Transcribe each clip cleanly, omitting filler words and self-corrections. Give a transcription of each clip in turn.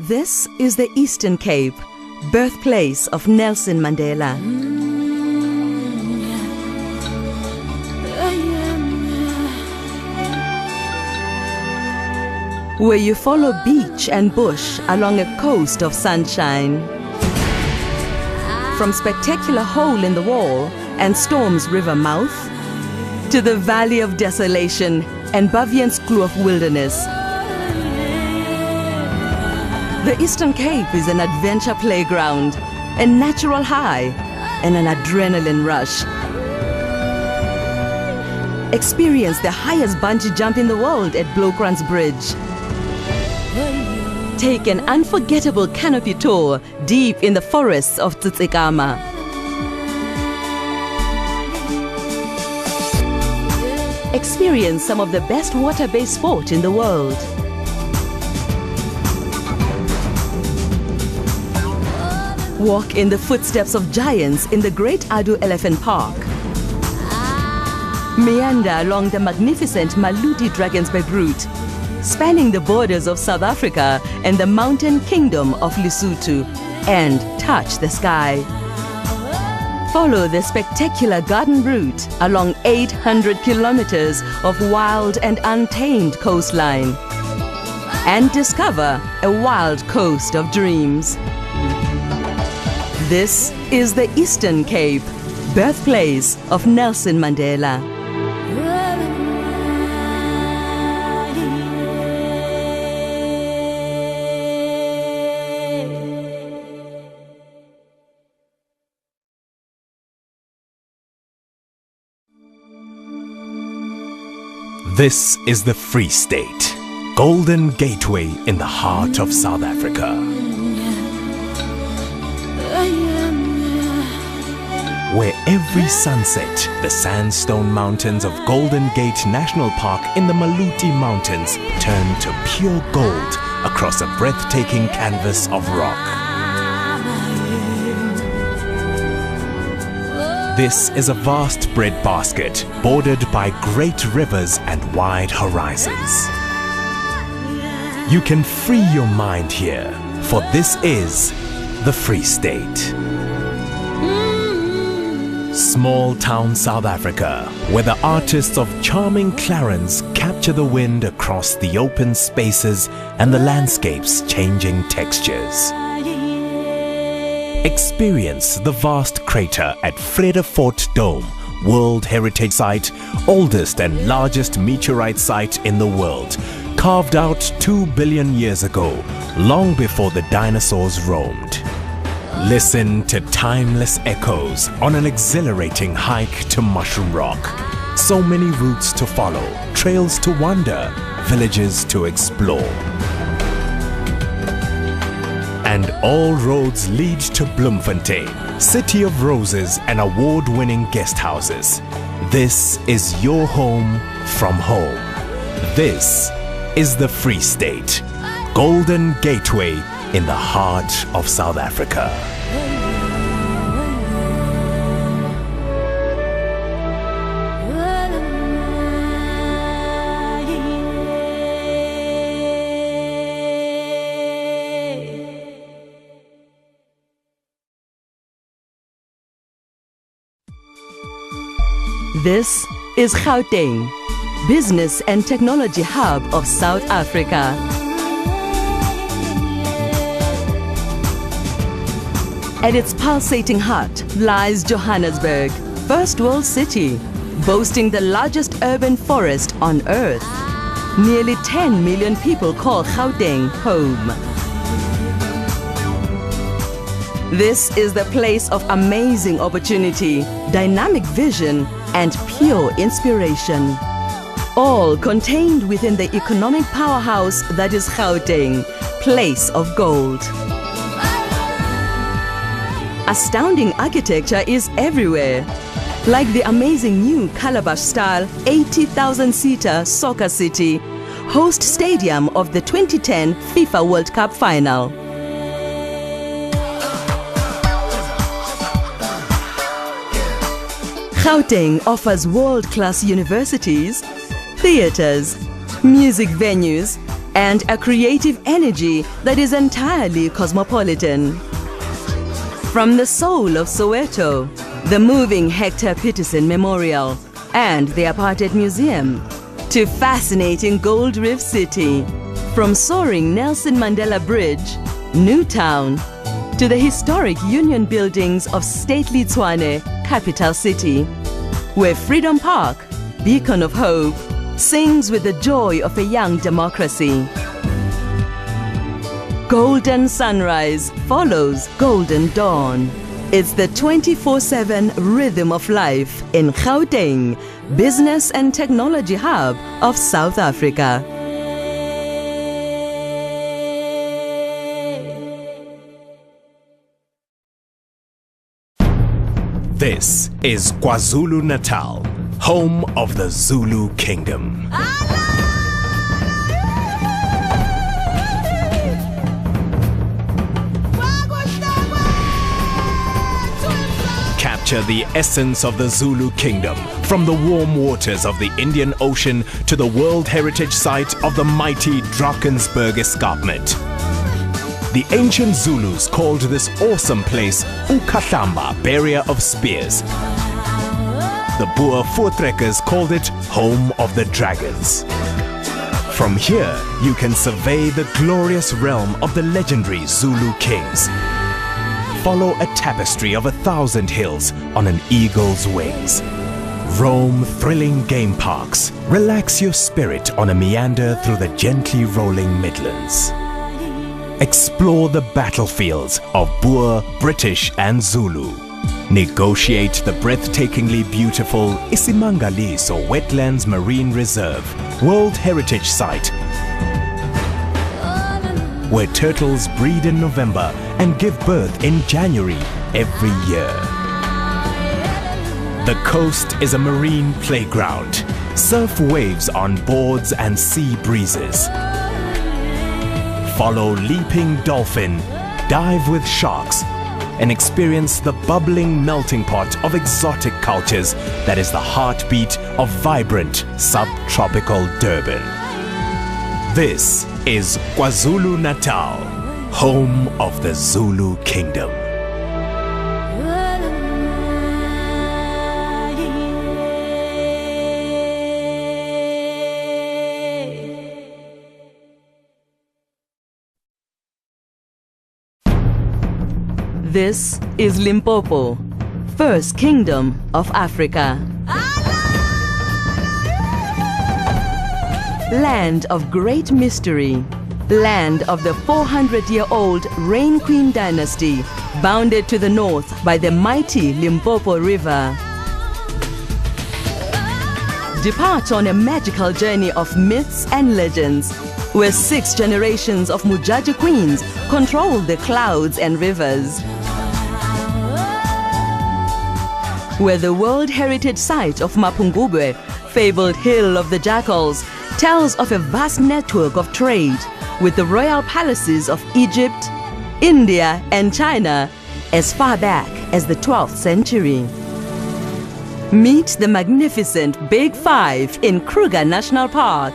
This is the Eastern Cape, birthplace of Nelson Mandela. Where you follow beach and bush along a coast of sunshine. From spectacular hole in the wall and Storms River mouth, to the Valley of Desolation and Bavian's Kloof Wilderness. The Eastern Cape is an adventure playground, a natural high, and an adrenaline rush. Experience the highest bungee jump in the world at Blokrans Bridge. Take an unforgettable canopy tour deep in the forests of Tsitsikama. Experience some of the best water-based sport in the world. Walk in the footsteps of giants in the Great Adu Elephant Park. Meander along the magnificent Maluti Drakensberg route, spanning the borders of South Africa and the mountain kingdom of Lesotho, and touch the sky. Follow the spectacular garden route along 800 kilometers of wild and untamed coastline, and discover a wild coast of dreams. This is the Eastern Cape, birthplace of Nelson Mandela. This is the Free State, Golden Gateway in the heart of South Africa. Where every sunset, the sandstone mountains of Golden Gate National Park in the Maluti Mountains turn to pure gold across a breathtaking canvas of rock. This is a vast breadbasket bordered by great rivers and wide horizons. You can free your mind here, for this is the Free State. Small town South Africa, where the artists of charming Clarence capture the wind across the open spaces and the landscape's changing textures. Experience the vast crater at Vredefort Dome, World Heritage Site, oldest and largest meteorite site in the world, carved out 2 billion years ago, long before the dinosaurs roamed. Listen to timeless echoes on an exhilarating hike to Mushroom Rock. So many routes to follow, trails to wander, villages to explore. And all roads lead to Bloemfontein, City of Roses and award-winning guest houses. This is your home from home. This is the Free State, Golden Gateway in the heart of South Africa. This is Gauteng, business and technology hub of South Africa. At its pulsating heart lies Johannesburg, first world city, boasting the largest urban forest on earth. Nearly 10 million people call Gauteng home. This is the place of amazing opportunity, dynamic vision, and pure inspiration. All contained within the economic powerhouse that is Gauteng, place of gold. Astounding architecture is everywhere, like the amazing new Calabash-style 80,000-seater soccer city, host stadium of the 2010 FIFA World Cup final. Gauteng offers world-class universities, theaters, music venues, and a creative energy that is entirely cosmopolitan. From the soul of Soweto, the moving Hector Peterson Memorial and the Apartheid Museum, to fascinating Gold Reef City, from soaring Nelson Mandela Bridge, Newtown, to the historic Union buildings of stately Tshwane, capital city, where Freedom Park, beacon of hope, sings with the joy of a young democracy. Golden sunrise follows golden dawn. It's the 24/7 rhythm of life in Gauteng, business and technology hub of South Africa. This is KwaZulu-Natal, home of the Zulu Kingdom. Capture the essence of the Zulu Kingdom, from the warm waters of the Indian Ocean to the World Heritage Site of the mighty Drakensberg Escarpment. The ancient Zulus called this awesome place Ukahlamba, Barrier of Spears. The Boer Voortrekkers called it Home of the Dragons. From here, you can survey the glorious realm of the legendary Zulu kings. Follow a tapestry of 1,000 hills on an eagle's wings. Roam thrilling game parks. Relax your spirit on a meander through the gently rolling Midlands. Explore the battlefields of Boer, British and Zulu. Negotiate the breathtakingly beautiful Isimangaliso Wetlands Marine Reserve, World Heritage Site, where turtles breed in November and give birth in January every year. The coast is a marine playground. Surf waves on boards and sea breezes. Follow leaping dolphin, dive with sharks, and experience the bubbling melting pot of exotic cultures that is the heartbeat of vibrant subtropical Durban. This is KwaZulu-Natal, home of the Zulu Kingdom. This is Limpopo, first kingdom of Africa. Land of great mystery, land of the 400-year-old Rain Queen dynasty, bounded to the north by the mighty Limpopo River. Depart on a magical journey of myths and legends, where 6 generations of Mujaji queens control the clouds and rivers. Where the World Heritage Site of Mapungubwe, fabled Hill of the Jackals, tells of a vast network of trade with the royal palaces of Egypt, India and China as far back as the 12th century. Meet the magnificent Big Five in Kruger National Park.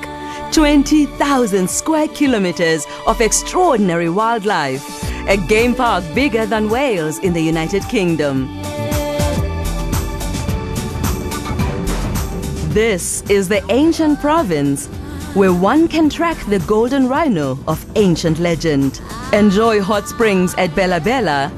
20,000 square kilometers of extraordinary wildlife. A game park bigger than Wales in the United Kingdom. This is the ancient province where one can track the golden rhino of ancient legend, enjoy hot springs at Bella Bella,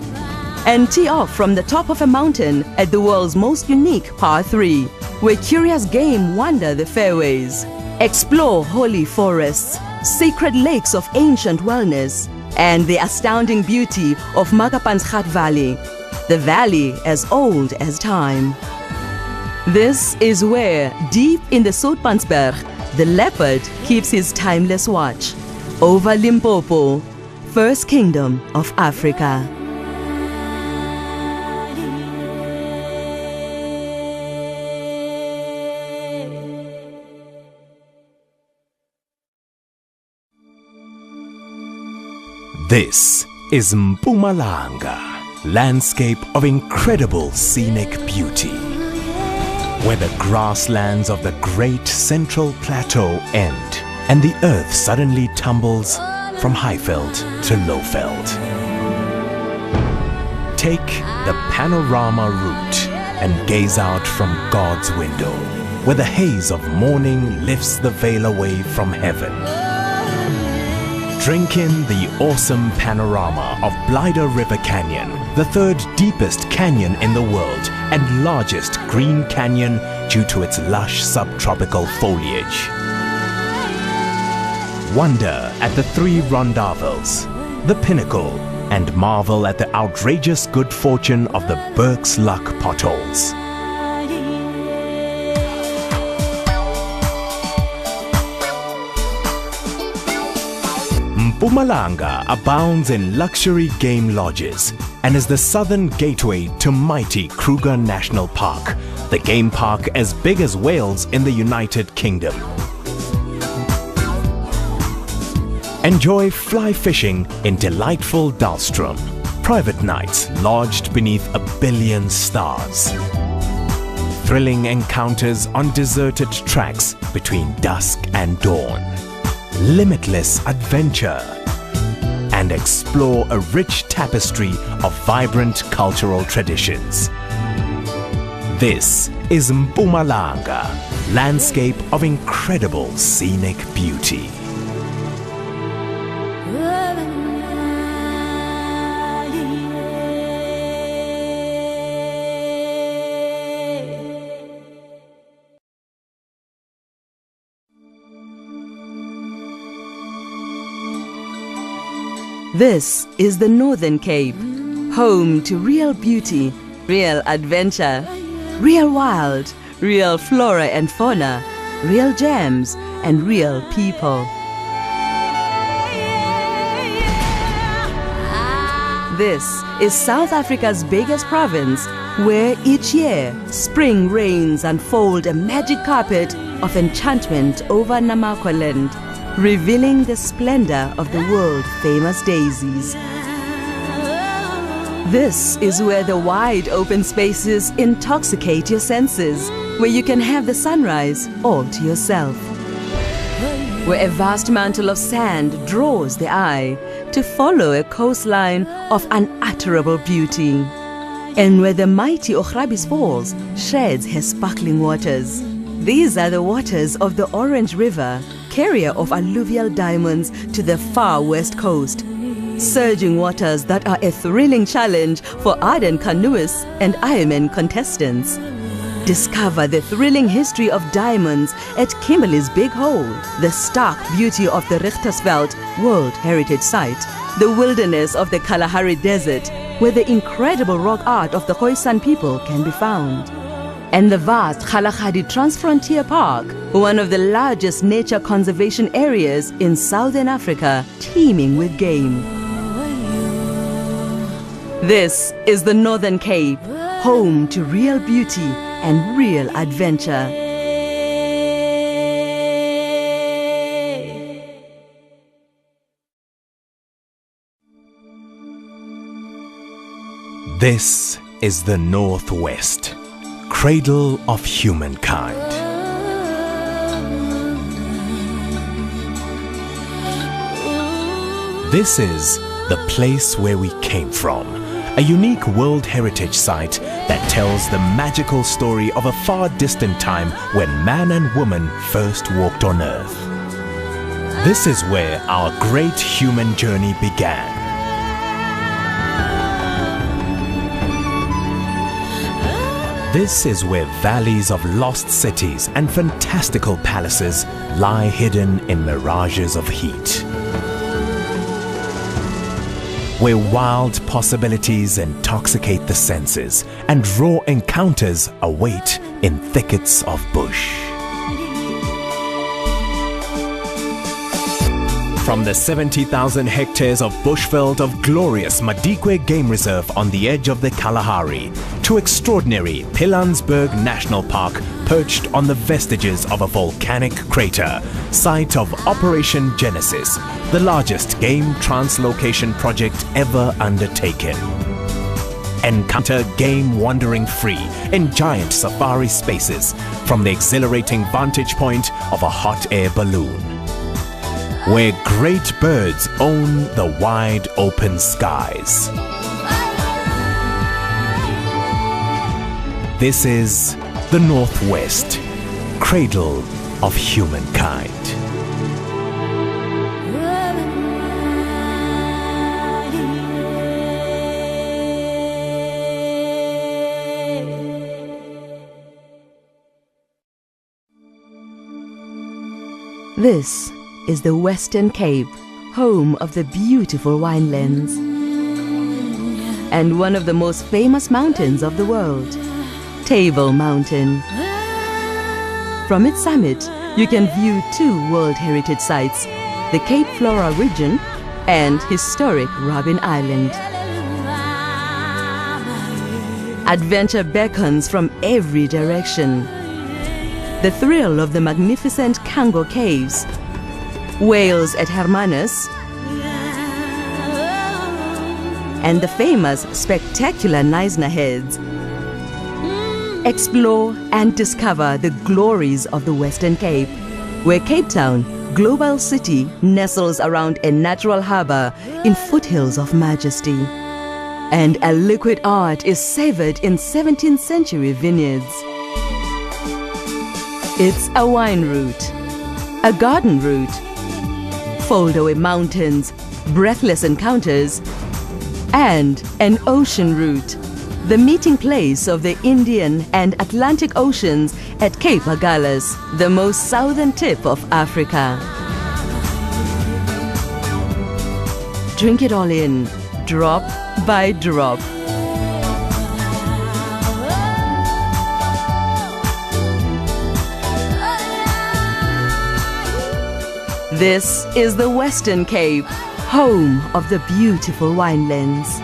and tee off from the top of a mountain at the world's most unique Par 3, where curious game wander the fairways. Explore holy forests, sacred lakes of ancient wellness, and the astounding beauty of Makapansgat Valley, the valley as old as time. This is where, deep in the Soutpansberg, the leopard keeps his timeless watch over Limpopo, first kingdom of Africa. This is Mpumalanga, landscape of incredible scenic beauty, where the grasslands of the Great Central Plateau end and the earth suddenly tumbles from Highveld to Lowveld. Take the panorama route and gaze out from God's window, where the haze of morning lifts the veil away from heaven. Drink in the awesome panorama of Blider River Canyon, the third deepest canyon in the world and largest green canyon due to its lush subtropical foliage. Wonder at the three rondavels, the pinnacle, and marvel at the outrageous good fortune of the Burke's Luck potholes. Mpumalanga abounds in luxury game lodges and is the southern gateway to mighty Kruger National Park, the game park as big as Wales in the United Kingdom. Enjoy fly fishing in delightful Dahlstrom, private nights lodged beneath 1 billion stars. Thrilling encounters on deserted tracks between dusk and dawn. Limitless adventure, and explore a rich tapestry of vibrant cultural traditions. This is Mpumalanga, landscape of incredible scenic beauty. This is the Northern Cape, home to real beauty, real adventure, real wild, real flora and fauna, real gems, and real people. This is South Africa's biggest province, where each year spring rains unfold a magic carpet of enchantment over Namakwaland, revealing the splendor of the world-famous daisies. This is where the wide open spaces intoxicate your senses, where you can have the sunrise all to yourself. Where a vast mantle of sand draws the eye to follow a coastline of unutterable beauty. And where the mighty Ochrabis Falls sheds her sparkling waters. These are the waters of the Orange River, carrier of alluvial diamonds to the far west coast. Surging waters that are a thrilling challenge for ardent canoeists and Ironman contestants. Discover the thrilling history of diamonds at Kimberley's Big Hole, the stark beauty of the Richtersveld World Heritage Site, the wilderness of the Kalahari Desert, where the incredible rock art of the Khoisan people can be found, and the vast Kgalagadi Transfrontier Park, one of the largest nature conservation areas in southern Africa, teeming with game. This is the Northern Cape, home to real beauty and real adventure. This is the Northwest, cradle of humankind. This is the place where we came from, a unique World Heritage Site that tells the magical story of a far distant time when man and woman first walked on Earth. This is where our great human journey began. This is where valleys of lost cities and fantastical palaces lie hidden in mirages of heat. Where wild possibilities intoxicate the senses and raw encounters await in thickets of bush. From the 70,000 hectares of bushveld of glorious Madikwe Game Reserve on the edge of the Kalahari, to extraordinary Pilanesberg National Park perched on the vestiges of a volcanic crater, site of Operation Genesis, the largest game translocation project ever undertaken. Encounter game wandering free in giant safari spaces from the exhilarating vantage point of a hot air balloon. where great birds own the wide open skies. This is the Northwest, cradle of humankind. This is the Western Cape, home of the beautiful winelands and one of the most famous mountains of the world, Table Mountain. From its summit, you can view two World Heritage Sites, the Cape Flora region and historic Robben Island. Adventure beckons from every direction. The thrill of the magnificent Kango Caves, whales at Hermanus, and the famous spectacular Neisner Heads. Explore and discover the glories of the Western Cape, where Cape Town, global city, nestles around a natural harbor in foothills of majesty. And a liquid art is savored in 17th century vineyards. It's a wine route, a garden route, foldaway mountains, breathless encounters, and an ocean route, the meeting place of the Indian and Atlantic Oceans at Cape Agulhas, the most southern tip of Africa. Drink it all in, drop by drop. This is the Western Cape, home of the beautiful winelands.